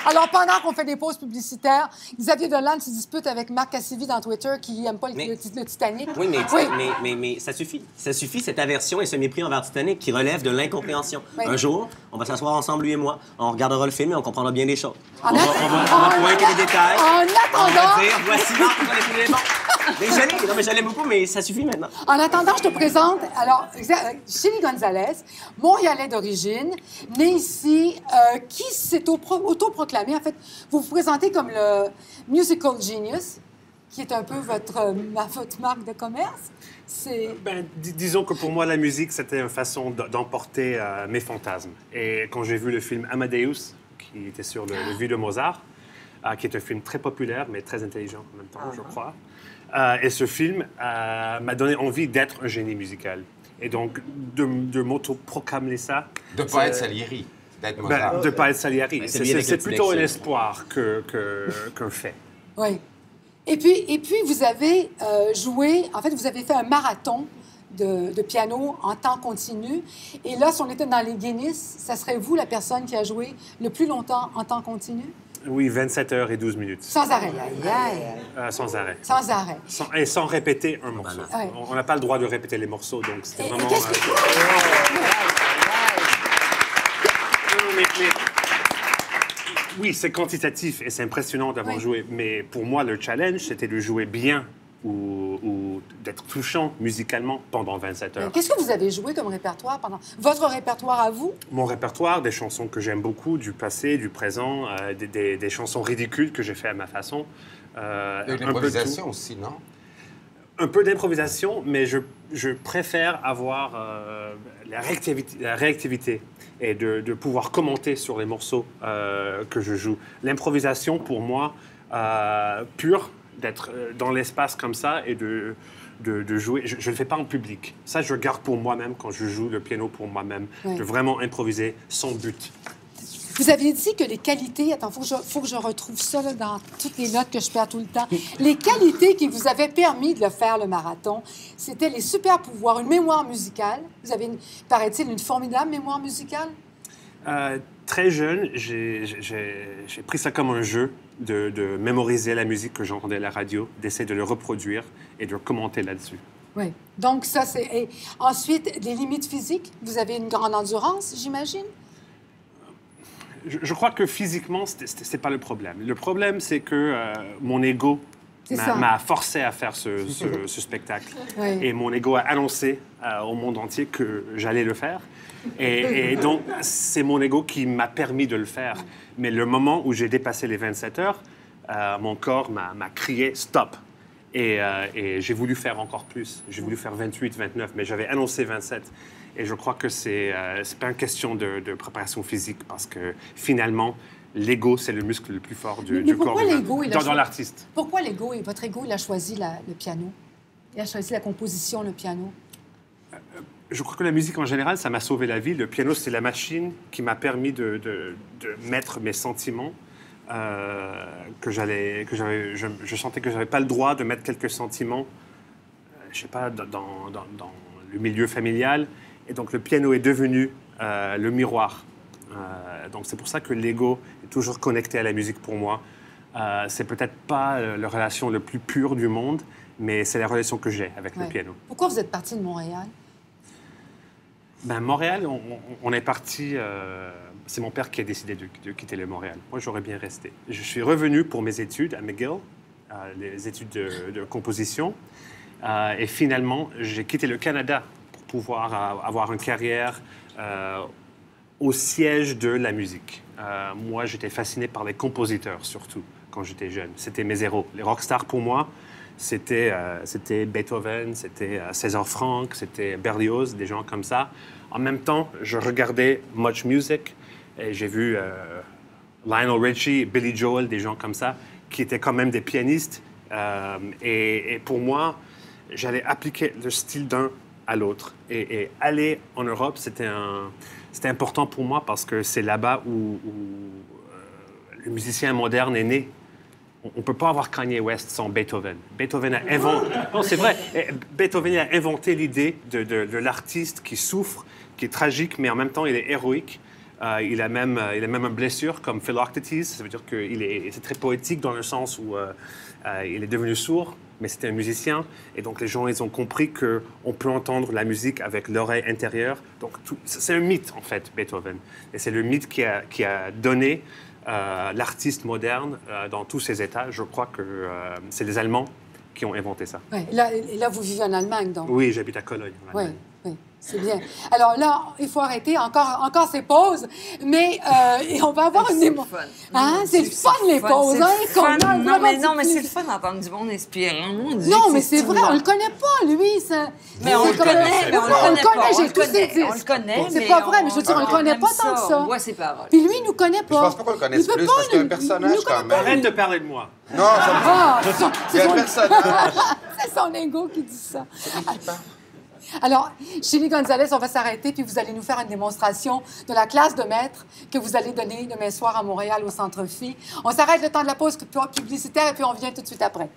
Alors, pendant qu'on fait des pauses publicitaires, Xavier Dolan se dispute avec Marc Cassivi dans Twitter qui n'aime pas le Titanic. Oui, mais ça suffit. Ça suffit, cette aversion et ce mépris envers Titanic qui relève de l'incompréhension. Oui. Un jour, on va s'asseoir ensemble, lui et moi, on regardera le film et on comprendra bien des choses. En On va pointer les détails. En On attendant... va dire, voici Marc, on est les bons. Mais je l'aime beaucoup, mais ça suffit maintenant. En attendant, je te présente, alors, Chili Gonzalez, montréalais d'origine, né ici, qui s'est autoproclamé, en fait, vous vous présentez comme le musical genius, qui est un peu votre marque de commerce. Ben, disons que pour moi, la musique, c'était une façon d'emporter mes fantasmes. Et quand j'ai vu le film Amadeus, qui était sur le vie de Mozart, qui est un film très populaire, mais très intelligent en même temps, je crois. Et ce film m'a donné envie d'être un génie musical. Et donc, de m'auto-proclamer ça... De ne pas être Salieri, d'être Mozart. Ben, de ne pas être Salieri. C'est plutôt un espoir qu'un fait. Oui. Et puis vous avez joué... En fait, vous avez fait un marathon de piano en temps continu. Et là, si on était dans les Guinness, ça serait vous, la personne qui a joué le plus longtemps en temps continu? Oui, 27 heures et 12 minutes. Sans arrêt. Aïe, aïe. Sans arrêt. Sans arrêt. Et sans répéter un morceau. Ouais. On n'a pas le droit de répéter les morceaux, donc c'était vraiment... Oui, c'est quantitatif et c'est impressionnant d'avoir joué. Mais pour moi, le challenge, c'était de jouer bien ou d'être touchant musicalement pendant 27 heures. Qu'est-ce que vous avez joué comme répertoire pendant... Votre répertoire à vous? Mon répertoire, des chansons que j'aime beaucoup, du passé, du présent, des chansons ridicules que j'ai fait à ma façon. Et l'improvisation aussi, non? Un peu d'improvisation, mais je préfère avoir la réactivité et de pouvoir commenter sur les morceaux que je joue. L'improvisation, pour moi, pure, d'être dans l'espace comme ça et de jouer. Je ne le fais pas en public. Ça, je garde pour moi-même quand je joue le piano pour moi-même, de vraiment improviser sans but. Vous aviez dit que les qualités... Attends, faut que je retrouve ça là, dans toutes les notes que je perds tout le temps. Les qualités qui vous avaient permis de le faire, le marathon, c'était les super pouvoirs, une mémoire musicale. Vous avez, paraît-il, une formidable mémoire musicale? Très jeune, j'ai pris ça comme un jeu de mémoriser la musique que j'entendais à la radio, d'essayer de le reproduire et de commenter là-dessus. Oui. Donc, ça, c'est... Et ensuite, les limites physiques. Vous avez une grande endurance, j'imagine? Je crois que physiquement, c'est pas le problème. Le problème, c'est que mon ego m'a forcé à faire ce spectacle. Oui. Et mon ego a annoncé au monde entier que j'allais le faire. Et donc, c'est mon ego qui m'a permis de le faire. Mais le moment où j'ai dépassé les 27 heures, mon corps m'a crié « stop ». Et j'ai voulu faire encore plus. J'ai voulu faire 28, 29, mais j'avais annoncé 27. Et je crois que c'est pas une question de préparation physique, parce que finalement, l'ego, c'est le muscle le plus fort du corps humain, dans l'artiste. Pourquoi l'ego? Votre ego, il a choisi le piano? Il a choisi la composition, le piano? Je crois que la musique, en général, ça m'a sauvé la vie. Le piano, c'est la machine qui m'a permis de mettre mes sentiments. Je sentais que j'avais pas le droit de mettre quelques sentiments, je sais pas, dans le milieu familial. Et donc, le piano est devenu le miroir. Donc, c'est pour ça que l'ego est toujours connecté à la musique pour moi. C'est peut-être pas la relation la plus pure du monde, mais c'est la relation que j'ai avec le piano. Pourquoi vous êtes parti de Montréal? Ben, Montréal, on est parti... c'est mon père qui a décidé de quitter le Montréal. Moi, j'aurais bien resté. Je suis revenu pour mes études à McGill, les études de composition. Et finalement, j'ai quitté le Canada pour pouvoir avoir une carrière au siège de la musique. Moi, j'étais fasciné par les compositeurs, surtout, quand j'étais jeune. C'était mes héros. Les rockstars, pour moi, c'était Beethoven, c'était César Franck, c'était Berlioz, des gens comme ça. En même temps, je regardais Much Music et j'ai vu Lionel Richie, Billy Joel, des gens comme ça, qui étaient quand même des pianistes. Et pour moi, j'allais appliquer le style d'un à l'autre. Et aller en Europe, c'était important pour moi parce que c'est là-bas où le musicien moderne est né. On ne peut pas avoir Kanye West sans Beethoven. Beethoven a inventé... Non, c'est vrai. Beethoven a inventé l'idée de l'artiste qui souffre, qui est tragique, mais en même temps, il est héroïque. Il a même une blessure comme Philoctetes. Ça veut dire que c'est très poétique dans le sens où il est devenu sourd, mais c'était un musicien. Et donc, les gens, ils ont compris qu'on peut entendre la musique avec l'oreille intérieure. Donc, c'est un mythe, en fait, Beethoven. Et c'est le mythe qui a donné l'artiste moderne dans tous ses états. Je crois que c'est les Allemands qui ont inventé ça. Ouais, là, vous vivez en Allemagne, donc. Oui, j'habite à Cologne. Oui, oui. C'est bien. Alors là, il faut arrêter encore ces pauses, mais et on va avoir une démonstration. Hein? C'est le fun, les pauses. Hein? Non, mais c'est le fun d'entendre du monde inspirant. Non, mais c'est vrai, on le connaît pas, lui. Ça... Mais on le connaît, mais on le connaît. J'ai tous ses disques. On le connaît, c'est pas vrai, mais je veux dire, on le connaît pas tant que ça. On voit ses paroles. Puis lui, il nous connaît pas. Je pense pas qu'on le connaisse plus, parce qu'il y a un personnage quand même. Arrête de parler de moi. Non, il y a un personnage. C'est son ego qui dit ça. Alors, Chely Gonzalez, on va s'arrêter, puis vous allez nous faire une démonstration de la classe de maître que vous allez donner demain soir à Montréal, au Centre Phi. On s'arrête le temps de la pause publicitaire, et puis on vient tout de suite après.